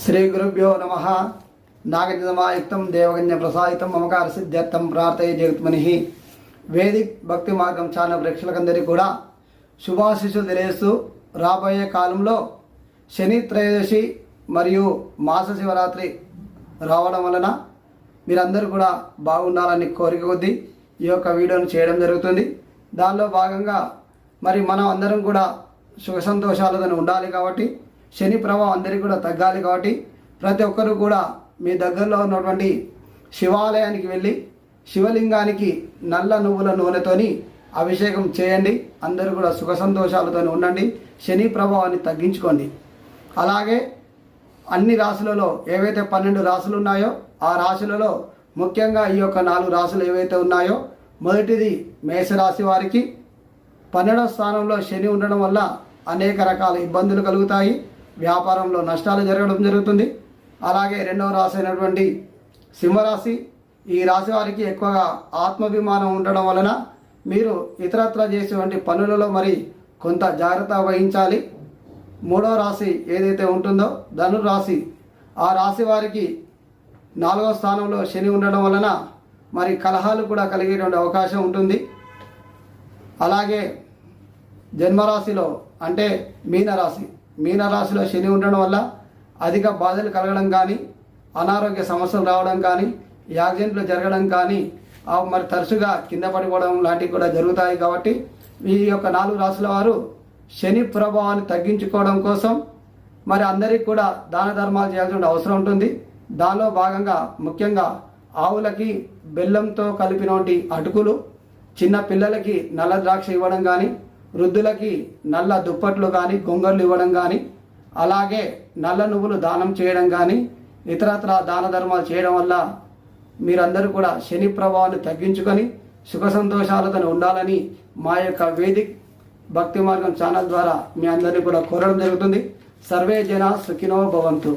శ్రీ గురుభ్యో నమ. నాగజమాయుక్తం దేవగన్య ప్రసాదితం మమకార సిద్ధ్యర్థం ప్రార్థయ జగత్మని. వేదిక్ భక్తి మార్గం ఛానల్ ప్రేక్షకులందరికీ కూడా శుభాశీస్సులు తెలియజేస్తూ రాబోయే కాలంలో శని త్రయోదశి మరియు మాస శివరాత్రి రావడం వలన మీరందరూ కూడా బాగుండాలని కోరిక కొద్దీ ఈ యొక్క వీడియోను చేయడం జరుగుతుంది. దానిలో భాగంగా మరి మనం అందరం కూడా సుఖ సంతోషాలతో ఉండాలి కాబట్టి, శని ప్రభావం అందరికీ కూడా తగ్గాలి కాబట్టి ప్రతి ఒక్కరూ కూడా మీ దగ్గరలో ఉన్నటువంటి శివాలయానికి వెళ్ళి శివలింగానికి నల్ల నువ్వుల నూనెతోని అభిషేకం చేయండి. అందరూ కూడా సుఖ సంతోషాలతో ఉండండి, శని ప్రభావాన్ని తగ్గించుకోండి. అలాగే అన్ని రాశులలో ఏవైతే 12 రాశులు ఉన్నాయో ఆ రాశులలో ముఖ్యంగా ఈ యొక్క 4 రాశులు ఏవైతే ఉన్నాయో, మొదటిది మేషరాశి వారికి 12వ స్థానంలో శని ఉండడం వల్ల అనేక రకాల ఇబ్బందులు కలుగుతాయి, వ్యాపారంలో నష్టాలు జరగడం జరుగుతుంది. అలాగే 2వ రాశి అయినటువంటి సింహరాశి, ఈ రాశి వారికి ఎక్కువగా ఆత్మాభిమానం ఉండడం వలన మీరు ఇతరత్ర చేసేటువంటి పనులలో మరి కొంత జాగ్రత్త వహించాలి. 3వ రాశి ఏదైతే ఉంటుందో ధనురాశి, ఆ రాశి వారికి 4వ స్థానంలో శని ఉండడం వలన మరి కలహాలు కూడా కలిగేటువంటి అవకాశం ఉంటుంది. అలాగే జన్మరాశిలో అంటే మీనరాశిలో శని ఉండడం వల్ల అధిక బాధలు కలగడం కానీ, అనారోగ్య సమస్యలు రావడం కానీ, యాక్సిడెంట్లు జరగడం కానీ, మరి తరచుగా కింద పడిపోవడం లాంటివి కూడా జరుగుతాయి. కాబట్టి ఈ యొక్క 4 రాశుల వారు శని ప్రభావాన్ని తగ్గించుకోవడం కోసం మరి అందరికీ కూడా దాన ధర్మాలు చేయాల్సిన అవసరం ఉంటుంది. దానిలో భాగంగా ముఖ్యంగా ఆవులకి బెల్లంతో కలిపినటువంటి అటుకులు, చిన్న పిల్లలకి నల్ల ద్రాక్ష ఇవ్వడం కానీ, వృద్ధులకి నల్ల దుప్పట్లు కానీ గొంగళ్ళు ఇవ్వడం కానీ, అలాగే నల్ల నువ్వులు దానం చేయడం కానీ, ఇతరత్ర దాన ధర్మాలు చేయడం వల్ల మీరందరూ కూడా శని ప్రభావాన్ని తగ్గించుకొని సుఖ సంతోషాలతో ఉండాలని మా యొక్క వేదిక్ భక్తి మార్గం ఛానల్ ద్వారా మీ అందరినీ కూడా కోరడం జరుగుతుంది. సర్వే జన సుఖినో భవంతు.